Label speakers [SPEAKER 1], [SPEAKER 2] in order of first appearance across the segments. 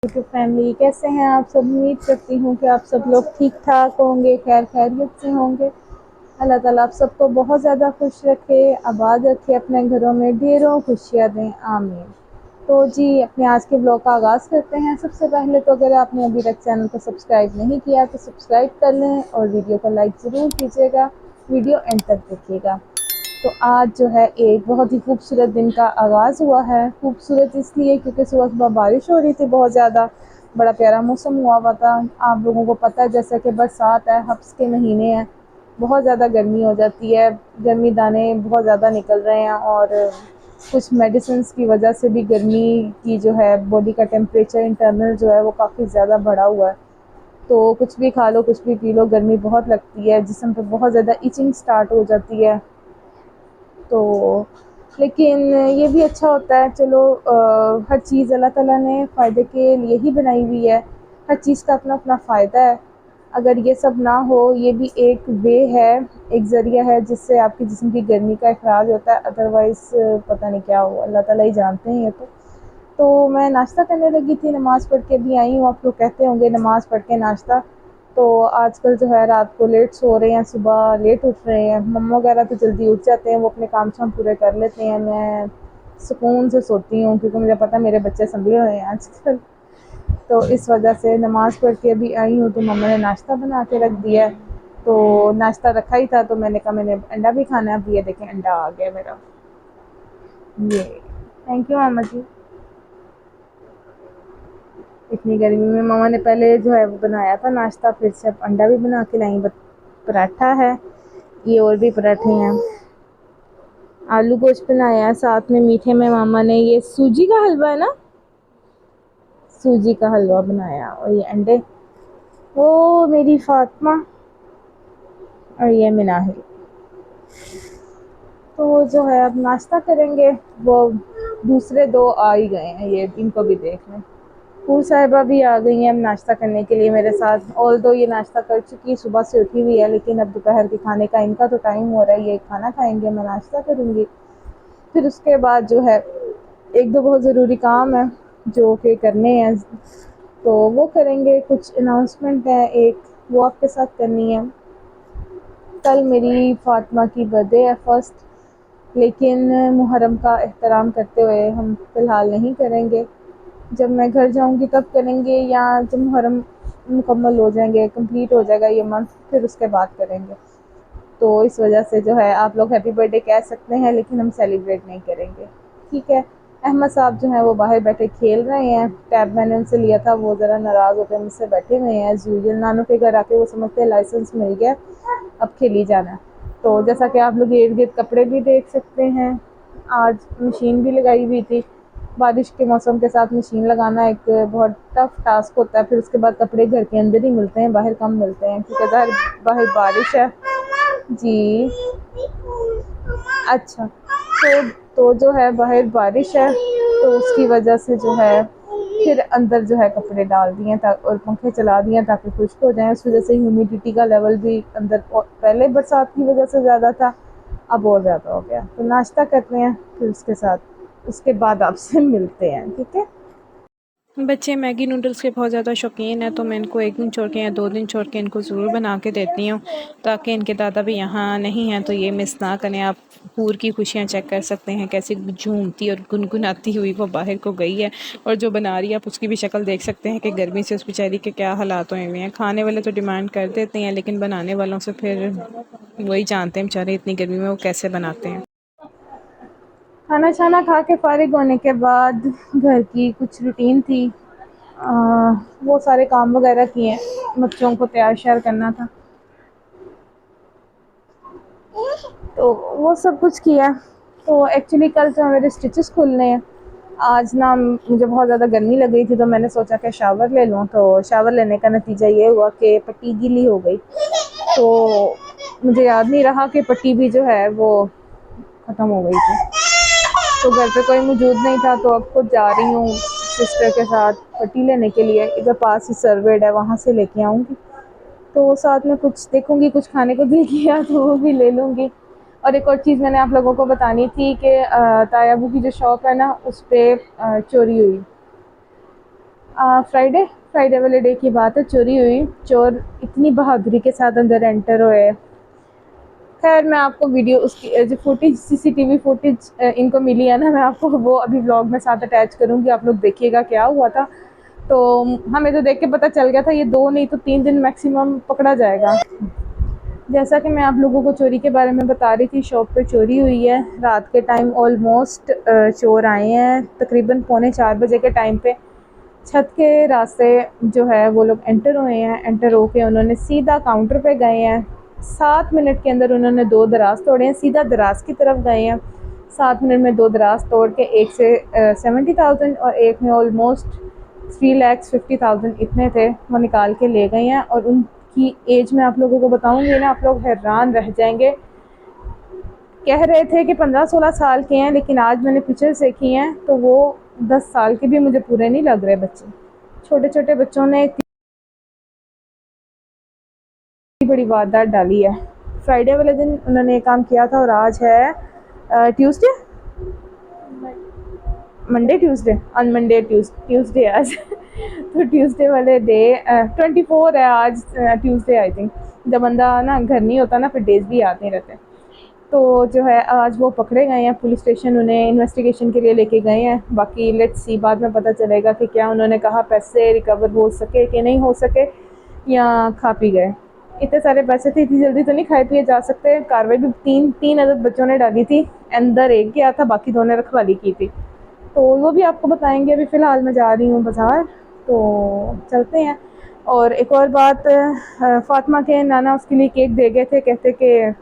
[SPEAKER 1] YouTube family, कैसे हैं आप सब। उम्मीद करती हूँ कि आप सब लोग ठीक ठाक होंगे, खैर खैरियत से होंगे। अल्लाह ताला आप सबको बहुत ज़्यादा खुश रखे, आबाद रखे, अपने घरों में ढेरों खुशियाँ दें, आमीन। तो जी अपने आज के ब्लॉग का आगाज़ करते हैं। सबसे पहले तो अगर आपने अभी तक चैनल को सब्सक्राइब नहीं किया तो सब्सक्राइब कर लें और वीडियो को लाइक ज़रूर कीजिएगा, वीडियो एंड तक देखिएगा। तो आज जो है एक बहुत ही खूबसूरत दिन का आगाज़ हुआ है। खूबसूरत इसलिए क्योंकि सुबह सुबह बारिश हो रही थी बहुत ज़्यादा, बड़ा प्यारा मौसम हुआ हुआ था। आप लोगों को पता है जैसे कि बरसात है, हब्स के महीने हैं, बहुत ज़्यादा गर्मी हो जाती है, गर्मी दाने बहुत ज़्यादा निकल रहे हैं और कुछ मेडिसिन्स की वजह से भी गर्मी की जो है बॉडी का टेम्परेचर इंटरनल जो है वो काफ़ी ज़्यादा बढ़ा हुआ है। तो कुछ भी खा लो, कुछ भी पी लो, गर्मी बहुत लगती है, जिस्म पे बहुत ज़्यादा इचिंग स्टार्ट हो जाती है। तो लेकिन ये भी अच्छा होता है, चलो हर चीज़ अल्लाह ताला ने फ़ायदे के लिए ही बनाई हुई है। हर चीज़ का अपना अपना फ़ायदा है। अगर ये सब ना हो, ये भी एक वे है, एक ज़रिया है जिससे आपके जिस्म की गर्मी का इखराज होता है। अदरवाइज़ पता नहीं क्या हो, अल्लाह ताला ही जानते हैं ये तो मैं नाश्ता करने लगी थी, नमाज़ पढ़ के भी आई हूँ। आप लोग कहते होंगे नमाज़ पढ़ के नाश्ता, तो आजकल जो है रात को लेट सो रहे हैं, सुबह लेट उठ रहे हैं। मम्मा वगैरह तो जल्दी उठ जाते हैं, वो अपने काम शाम पूरे कर लेते हैं। मैं सुकून से सोती हूँ क्योंकि मुझे पता है मेरे बच्चे संभले हुए हैं आजकल। तो इस वजह से नमाज़ पढ़ के अभी आई हूँ तो मम्मा ने नाश्ता बना के रख दिया है। तो नाश्ता रखा ही था तो मैंने कहा मैंने अंडा भी खाना है। अब ये देखें अंडा आ गया मेरा, ये थैंक यू मामा जी। इतनी गर्मी में मामा ने पहले जो है वो बनाया था नाश्ता, फिर से अब अंडा भी बना के लाई। पराठा है, ये और भी पराठे हैं। आलू गोश्त बनाया है, साथ में मीठे में मामा ने ये सूजी का हलवा है ना, सूजी का हलवा बनाया और ये अंडे। ओ मेरी फातिमा और ये मिनाहिल। तो जो है अब नाश्ता करेंगे। वो दूसरे दो आ ही गए हैं, ये इनको भी देख लें। फूल साहिबा भी आ गई हैं अब नाश्ता करने के लिए मेरे साथ। ऑल दो ये नाश्ता कर चुकी, सुबह से उठी हुई है, लेकिन अब दोपहर के खाने का इनका तो टाइम हो रहा है। ये खाना खाएंगे, मैं नाश्ता करूँगी। फिर उसके बाद जो है एक दो बहुत ज़रूरी काम है जो कि करने हैं, तो वो करेंगे। कुछ अनाउंसमेंट है, एक वो आपके साथ करनी है। कल मेरी फातिमा की बर्थडे है फर्स्ट, लेकिन मुहर्रम का एहतराम करते हुए हम फ़िलहाल नहीं करेंगे। जब मैं घर जाऊंगी तब करेंगे, या जब मुहर्रम मुकम्मल हो जाएंगे, कंप्लीट हो जाएगा ये मंथ, फिर उसके बाद करेंगे। तो इस वजह से जो है आप लोग हैप्पी बर्थडे कह सकते हैं, लेकिन हम सेलिब्रेट नहीं करेंगे, ठीक है। अहमद साहब जो हैं वो बाहर बैठे खेल रहे हैं। टैब मैंने उनसे लिया था, वो ज़रा नाराज़ होकर मुझसे बैठे हुए हैं एज़ यूजुअल। नानू के घर आके वो समझते हैं लाइसेंस मिल गया, अब खेली जाना। तो जैसा कि आप लोग इर्द गिर्द कपड़े भी देख सकते हैं, आज मशीन भी लगाई हुई थी। बारिश के मौसम के साथ मशीन लगाना एक बहुत टफ टास्क होता है। फिर उसके बाद कपड़े घर के अंदर ही मिलते हैं, बाहर कम मिलते हैं क्योंकि बाहर बारिश है जी। अच्छा, तो जो है बाहर बारिश है, तो उसकी वजह से जो है फिर अंदर जो है कपड़े डाल दिए और पंखे चला दिए ताकि खुश्क हो जाएं। उस वजह से ह्यूमिडिटी का लेवल भी अंदर पहले बरसात की वजह से ज़्यादा था, अब और ज़्यादा हो गया। तो नाश्ता करते हैं, फिर उसके बाद आपसे मिलते हैं, ठीक है।
[SPEAKER 2] बच्चे मैगी नूडल्स के बहुत ज़्यादा शौकीन हैं, तो मैं इनको एक दिन छोड़ के या 2 दिन छोड़ के इनको ज़रूर बना के देती हूँ, ताकि इनके दादा भी यहाँ नहीं हैं तो ये मिस ना करें। आप हूर की खुशियाँ चेक कर सकते हैं, कैसी झूमती और गुनगुनाती हुई वो बाहर को गई है। और जो बना रही है आप उसकी भी शक्ल देख सकते हैं कि गर्मी से उस बेचारी के क्या हालात हुए हुए हैं। खाने वाले तो डिमांड कर देते हैं, लेकिन बनाने वालों से फिर वही जानते हैं बेचारे इतनी गर्मी में वो कैसे बनाते हैं।
[SPEAKER 1] खाना छाना खा के फारिग होने के बाद घर की कुछ रूटीन थी, आ, वो सारे काम वगैरह किए, बच्चों को तैयार श्यार करना था, तो वो सब कुछ किया। तो एक्चुअली कल जो मेरे स्टिचेस खुलने हैं, आज ना मुझे बहुत ज़्यादा गर्मी लग रही थी तो मैंने सोचा कि शावर ले लूँ। तो शावर लेने का नतीजा ये हुआ कि पट्टी गीली हो गई। तो मुझे याद नहीं रहा कि पट्टी भी जो है वो ख़त्म हो गई थी। तो घर पे कोई मौजूद नहीं था, तो अब खुद जा रही हूँ सिस्टर के साथ पट्टी लेने के लिए। इधर पास ही सर्वेड है, वहाँ से लेके आऊँगी। तो साथ में कुछ देखूँगी, कुछ खाने को दिल किया तो वो भी ले लूँगी। और एक और चीज़ मैंने आप लोगों को बतानी थी कि तायाबू की जो शॉप है ना, उस पर चोरी हुई। फ्राइडे फ्राइडे वाले डे की बात है, चोरी हुई। चोर इतनी बहादुरी के साथ अंदर एंटर हुए। खैर मैं आपको वीडियो उसकी जो फुटेज सीसीटीवी फुटेज इनको मिली है ना, मैं आपको वो अभी व्लॉग में साथ अटैच करूँगी, आप लोग देखिएगा क्या हुआ था। तो हमें तो देख के पता चल गया था ये 2 नहीं तो 3 दिन मैक्सिमम पकड़ा जाएगा। जैसा कि मैं आप लोगों को चोरी के बारे में बता रही थी, शॉप पे चोरी हुई है रात के टाइम। ऑलमोस्ट चोर आए हैं तकरीबन पौने 4 बजे के टाइम पे। छत के रास्ते जो है वो लोग एंटर हुए हैं। एंटर होके उन्होंने सीधा काउंटर पे गए हैं। 7 मिनट के अंदर उन्होंने 2 दराज तोड़े हैं, सीधा दराज की तरफ गए हैं। 7 मिनट में 2 दराज तोड़ के एक से 70,000 और एक में ऑलमोस्ट 3,50,000 इतने थे वो निकाल के ले गए हैं। और उनकी एज मैं आप लोगों को बताऊंगी ना, आप लोग हैरान रह जाएंगे। कह रहे थे कि 15-16 साल के हैं, लेकिन आज मैंने पिक्चर्स देखी हैं तो वो 10 साल के भी मुझे पूरे नहीं लग रहे बच्चे। छोटे छोटे बच्चों ने इतनी बड़ी वारदात डाली है। फ्राइडे वाले दिन उन्होंने ये काम किया था और आज है Tuesday, Monday Tuesday, on Monday Tuesday आज तो ट्यूसडे वाले डे 24 है आज, ट्यूसडे आई थिंक। जब बंदा ना घर नहीं होता ना फिर डेज भी याद नहीं रहते। तो जो है आज वो पकड़े गए हैं, पुलिस स्टेशन उन्हें इन्वेस्टिगेशन के लिए लेके गए हैं। बाकी लेट्स सी बाद में पता चलेगा कि क्या उन्होंने कहा पैसे रिकवर हो सके कि नहीं हो सके, या खा पी गए। इतने सारे पैसे थे, इतनी जल्दी तो नहीं खाए पिए जा सकते। कार्रवाई भी तीन तीन अदद बच्चों ने डाली थी, अंदर एक गया था, बाकी 2 ने रखवाली की थी। तो वो भी आपको बताएंगे। अभी फ़िलहाल मैं जा रही हूँ बाज़ार, तो चलते हैं। और एक और बात, फ़ातिमा के नाना उसके लिए केक दे गए थे, कहते कि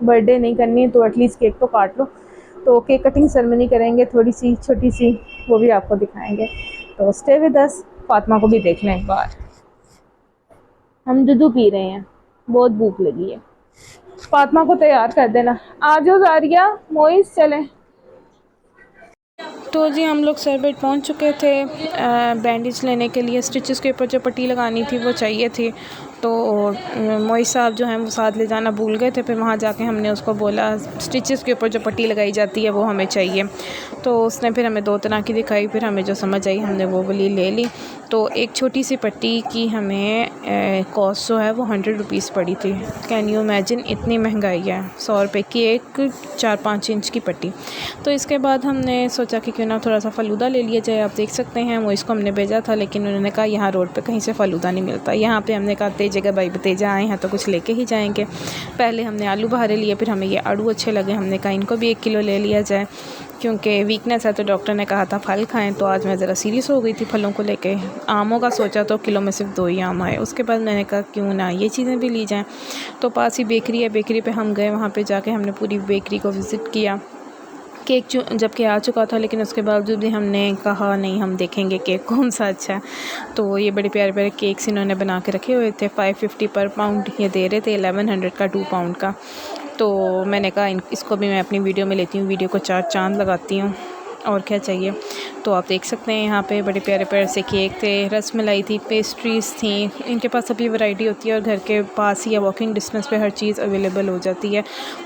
[SPEAKER 1] बर्थडे नहीं करनी है तो एटलीस्ट केक तो काट लो। तो केक कटिंग सेरेमनी करेंगे थोड़ी सी छोटी सी, वो भी आपको दिखाएंगे। तो स्टे विद अस। फ़ातिमा को भी देख लें एक बार। हम दूध पी रहे हैं, बहुत भूख लगी है। फ़ातिमा को तैयार कर देना। आ जाओ ज़ारिया, मोइस चलें।
[SPEAKER 2] तो जी हम लोग सरबेट पहुंच चुके थे बैंडेज लेने के लिए। स्टिचेस के ऊपर जो पट्टी लगानी थी वो चाहिए थी, तो मोइस साहब जो हैं वो साथ ले जाना भूल गए थे। फिर वहाँ जाके हमने उसको बोला स्टिचेस के ऊपर जो पट्टी लगाई जाती है वो हमें चाहिए। तो उसने फिर हमें 2 तरह की दिखाई, फिर हमें जो समझ आई हमने वो वाली ले ली। तो एक छोटी सी पट्टी की हमें कॉस्ट जो है वो 100 रुपीज़ पड़ी थी। कैन यू इमेजिन, इतनी महंगाई है। 100 रुपये की एक 4-5 इंच की पट्टी। तो इसके बाद हमने सोचा कि क्यों ना थोड़ा सा फ़लूदा ले लिया जाए। आप देख सकते हैं वो इसको हमने भेजा था, लेकिन उन्होंने कहा यहाँ रोड पे कहीं से फ़लूदा नहीं मिलता। यहाँ पे हमने कहा तेज़ेगा भाई, तेजा आए हैं तो कुछ लेके ही जाएंगे। पहले हमने आलू बहारे लिए, फिर हमें ये आड़ू अच्छे लगे, हमने कहा इनको भी 1 किलो ले लिया जाए क्योंकि वीकनेस है। तो डॉक्टर ने कहा था फल खाएं, तो आज मैं ज़रा सीरियस हो गई थी फलों को लेके। आमों का सोचा तो किलो में सिर्फ 2 ही आम आए। उसके बाद मैंने कहा क्यों ना ये चीज़ें भी ली जाएँ। तो पास ही बेकरी है, बेकरी पे हम गए। वहाँ पे जाके हमने पूरी बेकरी को विज़िट किया। केक जबकि आ चुका था, लेकिन उसके बावजूद भी हमने कहा नहीं, हम देखेंगे केक कौन सा अच्छा है। तो ये बड़े प्यारे प्यारे केक्स इन्होंने बना के रखे हुए थे। 550 पर पाउंड ये दे रहे थे, 1100 का 2 पाउंड का। तो मैंने कहा इसको भी मैं अपनी वीडियो में लेती हूँ, वीडियो को 4 चाँद लगाती हूँ, और क्या चाहिए। तो आप देख सकते हैं यहाँ पे बड़े प्यारे प्यारे से केक थे, रसमलाई थी, पेस्ट्रीज़ थी। इनके पास सभी वैरायटी होती है और घर के पास ही या वॉकिंग डिस्टेंस पे हर चीज़ अवेलेबल हो जाती है,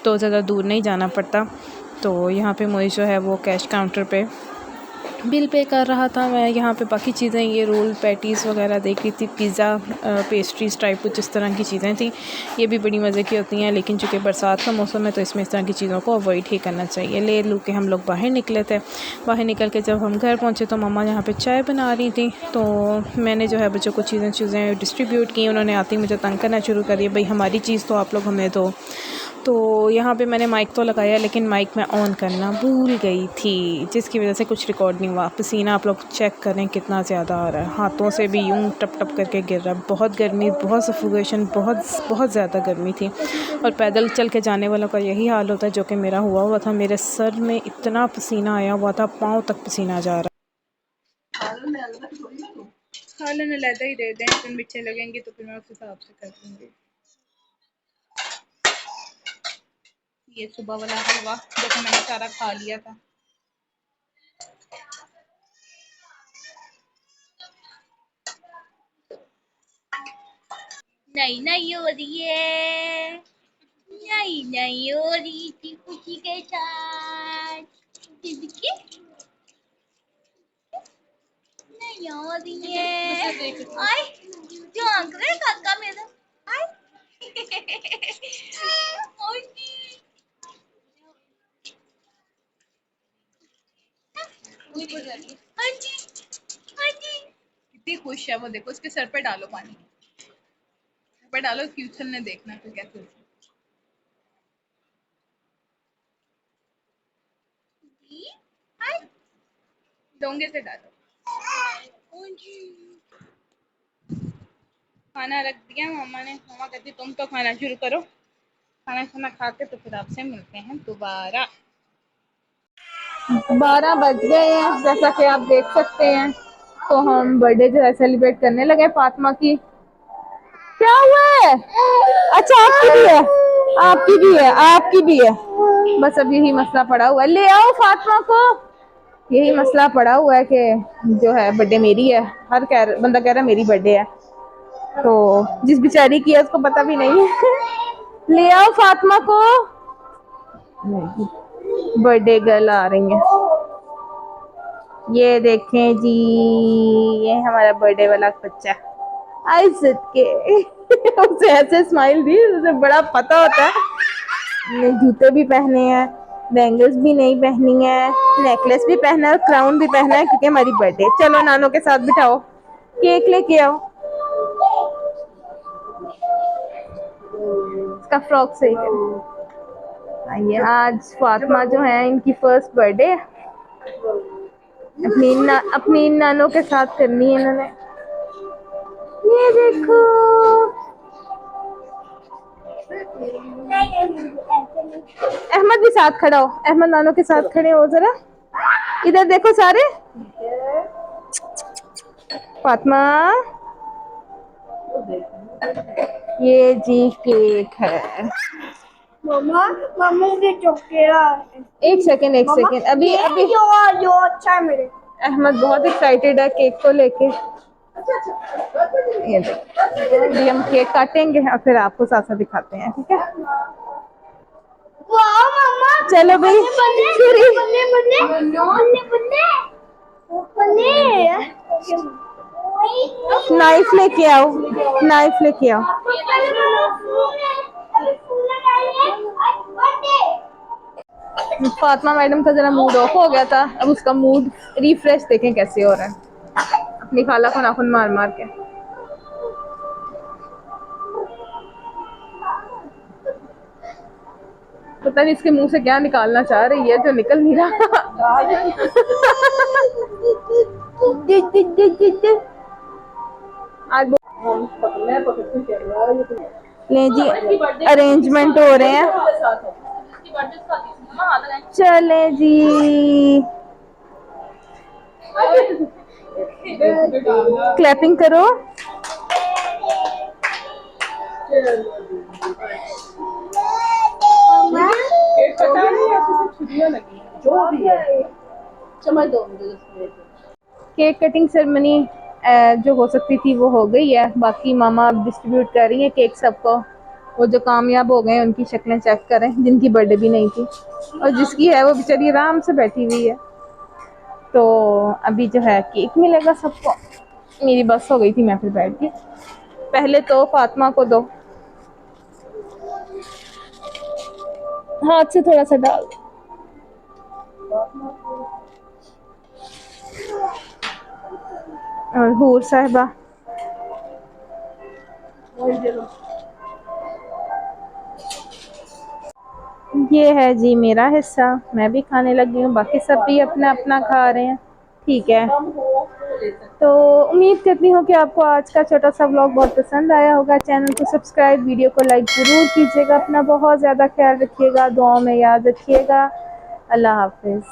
[SPEAKER 2] तो ज़्यादा दूर नहीं जाना पड़ता। तो यहाँ पे मोइश जो है वो कैश काउंटर पे बिल पे कर रहा था। मैं यहाँ पे बाकी चीज़ें, ये रोल पैटीज़ वगैरह देख रही थी, पिज़्ज़ा पेस्ट्रीज़ टाइप कुछ इस तरह की चीज़ें थी। ये भी बड़ी मज़े की होती हैं, लेकिन चूँकि बरसात का मौसम है तो इसमें इस तरह की चीज़ों को अवॉइड ही करना चाहिए। ले लू के हम लोग बाहर निकले थे। बाहर निकल के जब हम घर पहुँचे तो मम्मा यहाँ पर चाय बना रही थी। तो मैंने जो है बच्चों को चीज़ें डिस्ट्रीब्यूट की। उन्होंने आते ही मुझे तंग करना शुरू कर दिया, भाई हमारी चीज़ तो आप लोग हमें दो। तो यहाँ पे मैंने माइक तो लगाया, लेकिन माइक मैं ऑन करना भूल गई थी, जिसकी वजह से कुछ रिकॉर्ड नहीं हुआ। पसीना आप लोग चेक करें कितना ज़्यादा आ रहा है, हाथों से भी यूं टप टप करके गिर रहा है। बहुत गर्मी, बहुत सफोकेशन, बहुत बहुत ज़्यादा गर्मी थी। और पैदल चल के जाने वालों का यही हाल होता है, जो कि मेरा हुआ था। मेरे सर में इतना पसीना आया हुआ था, पाँव तक पसीना जा रहा। सालन अलहदा ही दे दें, फिर मिर्चें लगेंगी तो फिर मैं उस हिसाब से कर दूँगी। ये सुबह वाला हलवा जो कि मैंने सारा खा लिया था। नहीं नहीं हो रही है, नहीं नहीं हो रही थी खुशी के साथ, नहीं
[SPEAKER 3] दिए आय जो आंक रहे काका मेरा आय ओए हाँ जी हाँ जी कितनी खुश है वो, देखो उसके सर पे डालो पानी, सर पे डालो, उसकी उछलने देखना तो कैसे उछलती है। हाय डोंगे से डालो। हाँ जी खाना रख दिया मामा ने, मामा कहती तुम तो खाना शुरू करो, खाना खाना खा के तो फिर आपसे मिलते हैं दोबारा।
[SPEAKER 1] 12 बज गए हैं जैसा कि आप देख सकते हैं। तो हम बर्थडे जो है सेलिब्रेट करने लगे फातिमा की। क्या हुआ है? अच्छा आपकी भी है, आपकी भी है, आपकी भी है। बस अब यही मसला पड़ा हुआ है, ले आओ फातिमा को। यही मसला पड़ा हुआ है कि जो है बर्थडे मेरी है, हर बंदा कह रहा है मेरी बर्थडे है, तो जिस बेचारी की है उसको पता भी नहीं है। ले आओ फातिमा को। बर्थडे गर्ल आ रही है, ये देखें जी, ये हमारा बर्थडे वाला बच्चा आइज़त के। उसे ऐसे स्माइल दी, उसे बड़ा पता होता है। जूते भी पहने हैं, बैंगल्स भी नहीं पहनी है, नेकलेस भी पहना है और क्राउन भी पहना है क्योंकि हमारी बर्थडे। चलो नानो के साथ बिठाओ, केक लेके आओ, इसका फ्रॉक सही करो। आइए, आज फातिमा जो है इनकी फर्स्ट बर्थडे अपनी नानों के साथ करनी है इन्होंने। ये देखो, अहमद भी साथ खड़ा हो, अहमद नानों के साथ खड़े हो जरा, इधर देखो सारे। फातिमा, ये जी केक है।
[SPEAKER 3] मम्मा मम्मा मुझे चॉकलेट
[SPEAKER 1] एक सेकेंड अभी अभी
[SPEAKER 3] जो अच्छा है मेरे
[SPEAKER 1] अहमद बहुत एक्साइटेड है केक को लेके। ये देखो, अभी हम केक काटेंगे और फिर आपको साथ साथ दिखाते हैं, ठीक है?
[SPEAKER 3] वाह मम्मा
[SPEAKER 1] चलो भाई,
[SPEAKER 3] बने बने बने बने बने
[SPEAKER 1] नाइफ लेके आओ, नाइफ लेके आओ। फातिमा मैडम का जरा मूड ऑफ हो गया था, अब उसका मूड रिफ्रेश देखें कैसे हो रहा है अपनी खाला को नाखून मार मार के। पता नहीं इसके मुंह से क्या निकालना चाह रही है जो निकल नहीं रहा। आज ले जी, अरेंजमेंट हो रहे हैं, चले जी, क्लैपिंग करो। केक कटिंग सेरेमनी जो हो सकती थी वो हो गई है, बाकी मामा अब डिस्ट्रीब्यूट कर रही है केक सबको। वो जो कामयाब हो गए उनकी शक्लें चेक करें, जिनकी बर्थडे भी नहीं थी, और जिसकी है वो बेचारी आराम से बैठी हुई है। तो अभी जो है केक मिलेगा सबको। मेरी बस हो गई थी, मैं फिर बैठ गई। पहले तो फातिमा को दो, हाथ से थोड़ा सा डाल, और हूर साहिबा ये है जी मेरा हिस्सा, मैं भी खाने लगी हूँ, बाकी सब भी अपना अपना खा रहे हैं, ठीक है? तो उम्मीद करती हूँ कि आपको आज का छोटा सा व्लॉग बहुत पसंद आया होगा। चैनल को सब्सक्राइब, वीडियो को लाइक ज़रूर कीजिएगा, अपना बहुत ज़्यादा ख्याल रखिएगा, दुआओं में याद रखिएगा। अल्लाह हाफिज़।